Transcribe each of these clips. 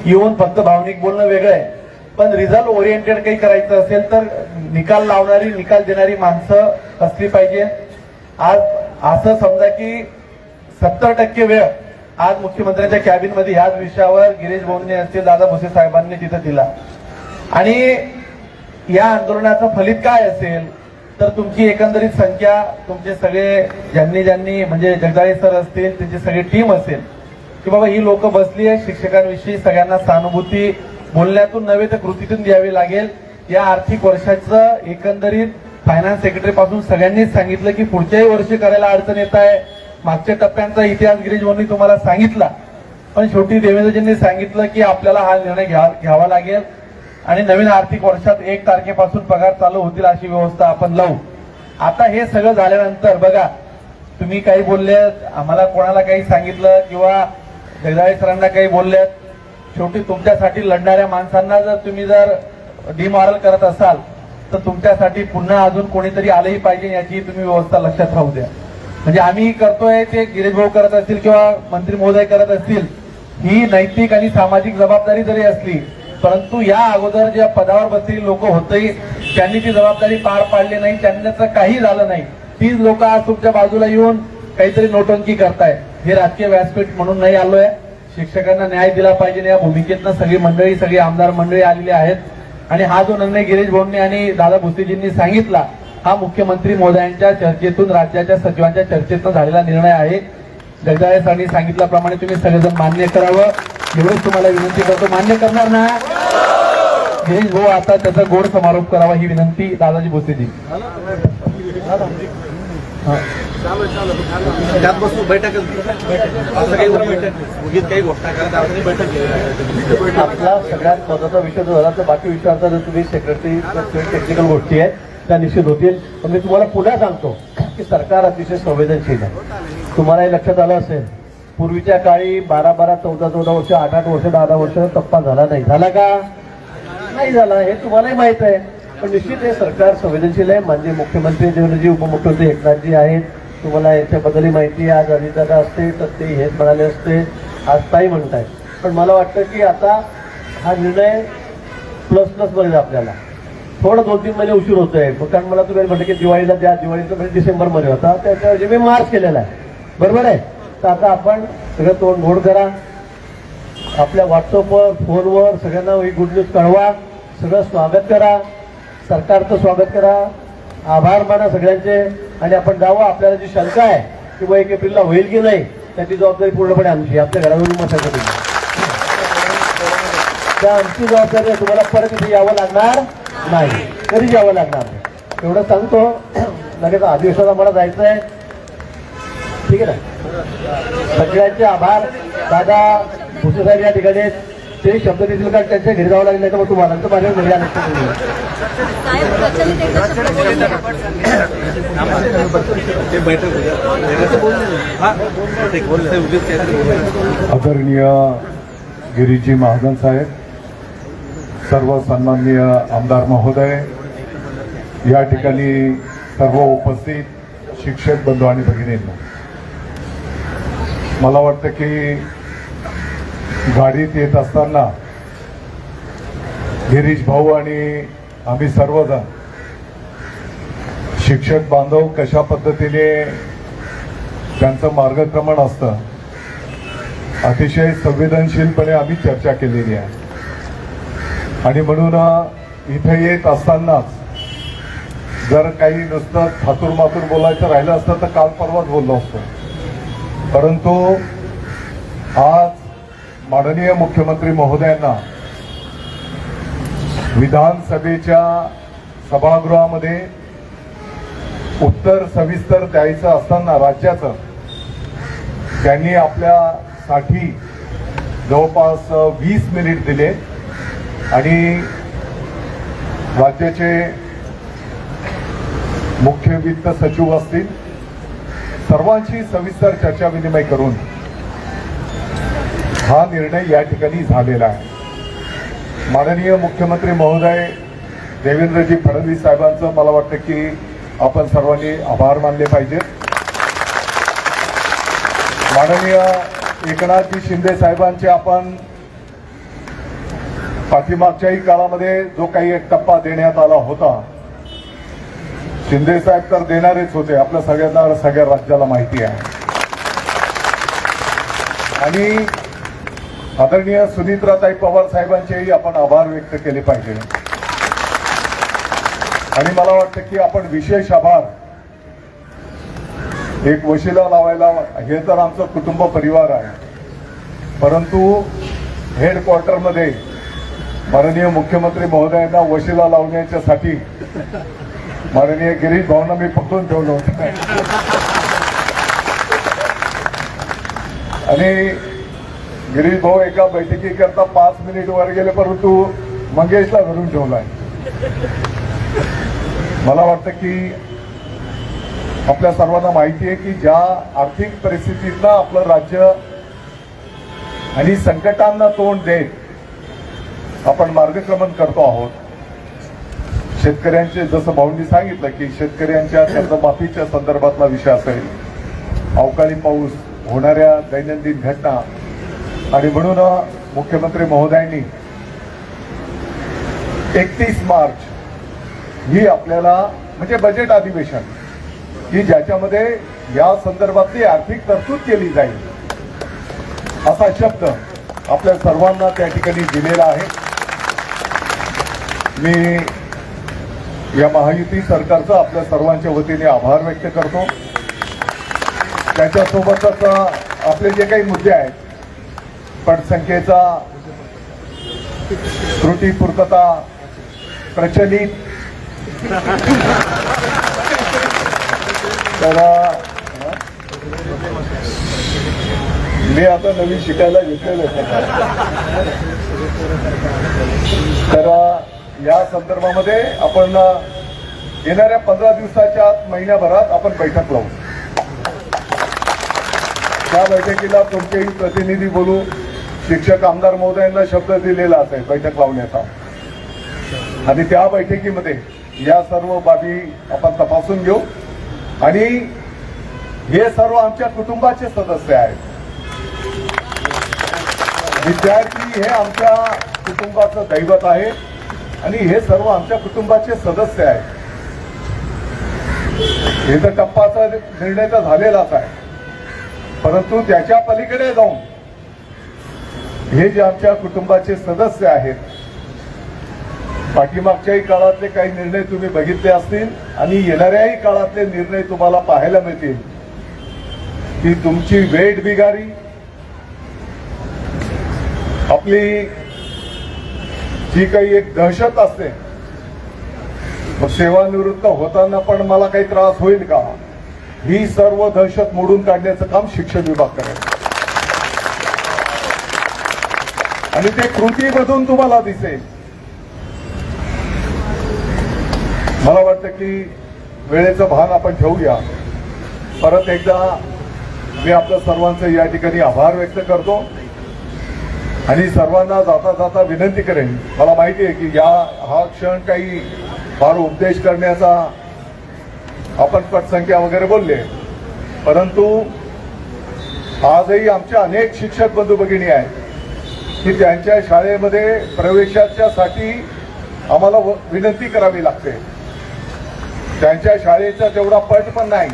येऊन फक्त भावनिक बोलणं वेगळं आहे, पण रिझल्ट ओरिएंटेड काही करायचं असेल तर निकाल लावणारी निकाल देणारी माणसं असली पाहिजे. आज असं समजा की 70% वेळ आज मुख्यमंत्र्यांच्या कॅबिनमध्ये ह्याच विषयावर गिरीश भाऊंनी असतील, दादा भुसे साहेबांनी तिथं दिला. आणि या आंदोलनाचं फलित काय असेल तर तुमची एकंदरीत संख्या, तुमचे सगळे ज्यांनी म्हणजे जगदाळे सर असतील, त्यांची सगळी टीम असेल की बाबा ही लोक बसली आहे, शिक्षकांविषयी सगळ्यांना सहानुभूती बोलण्यातून नव्हे तर कृतीतून द्यावी लागेल. या आर्थिक वर्षाचं एकंदरीत फायनान्स सेक्रेटरी पासून सगळ्यांनीच सांगितलं की पुढच्याही वर्षी करायला अडचण येत आहे. मागच्या टप्प्यांचा इतिहास गिरीश भाऊंनी तुम्हाला सांगितला, पण शेवटी देवेंद्रजींनी सांगितलं की आपल्याला हा निर्णय घ्यावा लागेल आणि नवीन आर्थिक वर्षात 1 तारखेपासून पगार चालू होतील अशी व्यवस्था आपण लावू. आता हे सगळं झाल्यानंतर बघा, तुम्ही काही बोलले, आम्हाला कोणाला काही सांगितलं किंवा जगदाळे सरांना काही बोललेत, शेवटी तुमच्यासाठी लढणाऱ्या माणसांना जर तुम्ही जर डिमॉरल करत असाल तर तुमच्यासाठी पुन्हा अजून कोणीतरी आलंही पाहिजे याची तुम्ही व्यवस्था लक्षात राहू द्या. म्हणजे आम्ही करतोय ते गिरीश भाऊ करत असतील किंवा मंत्री महोदय करत असतील, ही नैतिक आणि सामाजिक जबाबदारी जरी असली, परंतु या अगोदर ज्या पदावर बसलेली लोक होते त्यांनी ती जबाबदारी पार पाडली नाही, त्यांचं काही झालं नाही. तीच लोक आज तुमच्या बाजूला येऊन काहीतरी नोटंकी करतायत. हे राजकीय व्यासपीठ म्हणून नाही आलोय. शिक्षकांना न्याय दिला पाहिजे या भूमिकेतनं सगळी मंडळी, सगळी आमदार मंडळी आलेली आहेत. आणि हा जो निर्णय गिरीश भाऊंनी आणि दादा भुसेजींनी सांगितला, हा मुख्यमंत्री महोदयांच्या चर्चेतून, राज्याच्या सचिवांच्या चर्चेतून झालेला निर्णय आहे. जगदाळे सरांनी सांगितल्याप्रमाणे तुम्ही सगळेजण मान्य करावं एवढंच तुम्हाला विनंती करतो. मान्य करणार ना गिरीश भाऊ? आता त्याचा गोड समारोप करावा ही विनंती दादाजी भुसेजी. आपला सगळ्यात महत्वाचा विषय जो झाला तर बाकी विषयाचा जर तुम्ही सेक्रेटरी टेक्निकल गोष्टी आहेत त्या निश्चित होतील. पण मी तुम्हाला पुन्हा सांगतो की सरकार अतिशय संवेदनशील आहे. तुम्हालाही लक्षात आलं असेल, पूर्वीच्या काळी 12-12, 14-14 वर्ष, 8-8 वर्ष, 10-10 वर्ष टप्पा झाला नाही. झाला का? नाही झाला, हे तुम्हालाही माहित आहे. पण निश्चित हे सरकार संवेदनशील आहे. म्हणजे मुख्यमंत्री देवेंद्रजी, उपमुख्यमंत्री एकनाथजी आहेत, तुम्हाला याच्याबद्दलही माहिती आहे. आज अजितदादा असते तर ते हेच म्हणाले असते, आज ताई म्हणतायत. पण मला वाटतं की आता हा निर्णय प्लस बनेल. आपल्याला थोडं 2-3 महिने उशीर होतोय, कारण मला तुम्ही म्हटलं की दिवाळीला द्या, दिवाळीचा म्हणजे डिसेंबरमध्ये होता, त्याच्याऐवजी मी मार्च केलेला आहे. बरोबर आहे. तर आता आपण सगळं तोंड गोड करा, आपल्या व्हॉट्सअपवर, फोनवर सगळ्यांना ही गुड न्यूज कळवा, सगळं स्वागत करा, सरकारचं स्वागत करा, आभार माना सगळ्यांचे. आणि आपण जावं. आपल्याला जी शंका आहे की 1 एप्रिलला होईल की नाही, त्याची जबाबदारी पूर्णपणे आमची. आपल्या घरावरून मसाला त्या आमची जबाबदारी आहे. तुम्हाला परत इथे यावं लागणार नाही, कधीच यावं लागणार नाही, एवढं सांगतो. लगेच अधिवेशनाला मला जायचं आहे. ठीक आहे ना? सगळ्यांचे आभार. दादा भुसे साहेब या ठिकाणी ते शब्द देतील का त्यांच्या घरी जावं लागेल, नाही तर मग तुम्हाला तर माझ्या घरी आलं. आदरणीय गिरीजी महाजन साहेब, सर्व सन्माननीय आमदार महोदय, या ठिकाणी सर्व उपस्थित शिक्षक बंधू आणि भगिनींना, मला वाटतं की गाडीत येत असताना गिरीश भाऊ आणि आम्ही सर्वजण शिक्षक बांधव कशा पद्धतीने त्यांचं मार्गक्रमण असतं अतिशय संवेदनशीलपणे आम्ही चर्चा केलेली आहे. आणि म्हणून इथे येत असतानाच जर काही नुसतं थातूरमातूर बोलायचं राहिलं असतं तर काल परवाच बोललो असतो. परंतु आज माननीय मुख्यमंत्री महोदयांना विधानसभेच्या सभागृहामध्ये उत्तर सविस्तर द्यायचं असताना राज्याचं, त्यांनी आपल्यासाठी जवळपास 20 मिनिट दिले आणि राज्याचे मुख्य वित्त सचिव असतील सर्वांशी सविस्तर चर्चा विनिमय करून हा निर्णय या ठिकाणी झालेला आहे. माननीय मुख्यमंत्री महोदय देवेंद्रजी फडणवीस साहेबांचं मला वाटतं की आपण सर्वांनी आभार मानले पाहिजेत. माननीय एकनाथजी शिंदे साहेबांचे आपण पाठीमागच्याही काळामध्ये जो काही एक टप्पा देण्यात आला होता, शिंदे साहेब तर देणारेच होते, आपल्या सगळ्यांना सगळ्या राज्याला माहिती आहे. आणि आदरणीय सुनीत्राताई पवार साहेबांचेही आपण आभार व्यक्त केले पाहिजे. आणि मला वाटतं की आपण विशेष आभार एक वशिला लावायला, हे तर आमचं कुटुंब परिवार आहे, परंतु हेडक्वार्टरमध्ये माननीय मुख्यमंत्री महोदयांना वशिला लावण्याच्यासाठी माननीय गिरीश भाऊंना मी पकडून ठेवलं होतं. आणि गिरीश भाऊ एका बैठकीकरता 5 मिनिट वर गेले, परंतु मंगेशला धरून ठेवलाय. मला वाटतं की आपल्या सर्वांना माहिती आहे की ज्या आर्थिक परिस्थितीतनं आपलं राज्य आणि संकटांना तोंड देत आपण मार्गक्रमण करतो आहोत. शेतकऱ्यांचे, जसं भाऊंनी सांगितलं की शेतकऱ्यांच्या कर्जमाफीच्या संदर्भातला विषय असेल, अवकाळी पाऊस, होणाऱ्या दैनंदिन घटना, आणि म्हणून मुख्यमंत्री महोदयांनी 31 मार्च ही आपल्याला म्हणजे बजेट अधिवेशन की ज्याच्यामध्ये या संदर्भातली आर्थिक तरतूद केली जाईल असा शब्द आपल्या सर्वांना त्या ठिकाणी दिलेला आहे. मी या महायुती सरकारचा आपल्या सर्वांच्या वतीने आभार व्यक्त करतो. त्याच्यासोबतच आपले जे काही मुद्दे आहेत, पटसंख्येचा त्रुटी पूर्तता, प्रचलित, तर मी आता नवीन शिकायला घेतलेलं आहे. तर या संदर्भामध्ये आपण येणाऱ्या 15 दिवसाच्या आत, महिन्याभरात आपण बैठक लावू. त्या बैठकीला तुमचेही प्रतिनिधी बोलू. शिक्षक आमदार महोदयांना शब्द दिलेला असेल बैठक लावण्याचा, आणि त्या बैठकीमध्ये या सर्व बाबी आपण तपासून घेऊ. आणि हे सर्व आमच्या कुटुंबाचे सदस्य आहेत. विद्यार्थी हे आमच्या कुटुंबाचं दैवत आहे आणि हे सर्व आमच्या कुटुंबाचे सदस्य आहेत. हे तर टप्पाचा निर्णय तर झालेलाच आहे, परंतु त्याच्या पलीकडे जाऊन हे जे आमच्या कुटुंबाचे सदस्य आहेत, पाठीमागच्याही काळातले काही निर्णय तुम्ही बघितले असतील आणि येणाऱ्याही काळातले निर्णय तुम्हाला पाहायला मिळतील की तुमची वेठ बिगारी, आपली जी काही एक दहशत असते, मग सेवानिवृत्त होताना पण मला काही त्रास होईल का, ही सर्व दहशत मोडून काढण्याचं काम शिक्षण विभाग करेल. आणि ते कृतीमधून तुम्हाला दिसेल. मला वाटतं की वेळेचं भान आपण ठेवूया. परत एकदा मी आपल्या सर्वांचं या ठिकाणी आभार व्यक्त करतो आणि सर्वांना जाता जाता विनंती करेन. मला माहिती आहे की हा क्षण काही फार उपदेश करण्याचा, आपण पटसंख्या वगैरे बोलले, परंतु आजही आमच्या अनेक शिक्षक बंधू भगिनी आहेत की त्यांच्या शाळेमध्ये प्रवेशाच्यासाठी आम्हाला विनंती करावी लागते. त्यांच्या शाळेचा तेवढा पट पण नाही,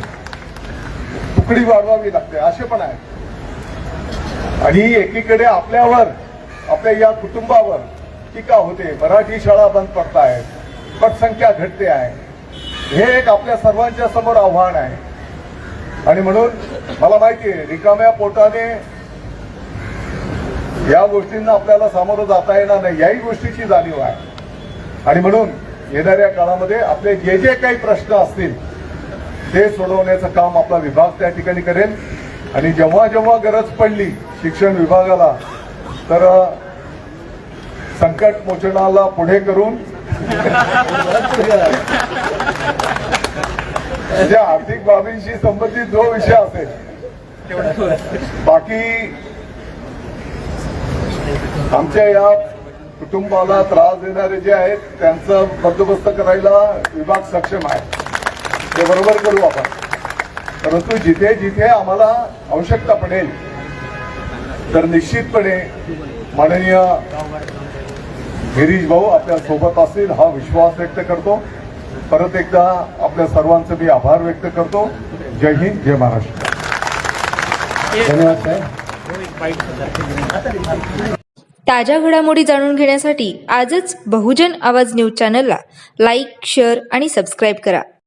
तुकडी वाढवावी लागते, असे पण आहे. आणि एकीकडे आपल्यावर, आपल्या या कुटुंबावर टीका होते, मराठी शाळा बंद पडतायत, पटसंख्या घटते आहे. हे एक आपल्या सर्वांच्या समोर आव्हान आहे. आणि म्हणून मला माहिती आहे रिकाम्या पोटाने या गोष्टींना आपल्याला सामोरं जाता येणार नाही, याही गोष्टीची जाणीव आहे. आणि म्हणून येणाऱ्या काळामध्ये आपले जे जे काही प्रश्न असतील ते सोडवण्याचं काम आपला विभाग त्या ठिकाणी करेल. आणि जेव्हा जेव्हा गरज पडली शिक्षण विभागाला, तर संकट मोचनाला पुढे करून म्हणजे आर्थिक बाबींशी संबंधित जो विषय असेल, बाकी आमच्या या कुटुंबाला त्रास देणारे जे आहेत त्यांचा बंदोबस्त करायला विभाग सक्षम आहे, ते बरोबर करू आपण. परंतु जिथे जिथे आम्हाला आवश्यकता पडेल तर निश्चितपणे माननीय गिरीश भाऊ आपल्या सोबत असतील हा विश्वास व्यक्त करतो. परत एकदा आपल्या सर्वांचे मी आभार व्यक्त करतो. जय हिंद, जय महाराष्ट्र. धन्यवाद साहेब. ताज्या घडामोडी जाणून घेण्यासाठी आजच बहुजन आवाज न्यूज चॅनलला लाईक, शेअर आणि सबस्क्राईब करा.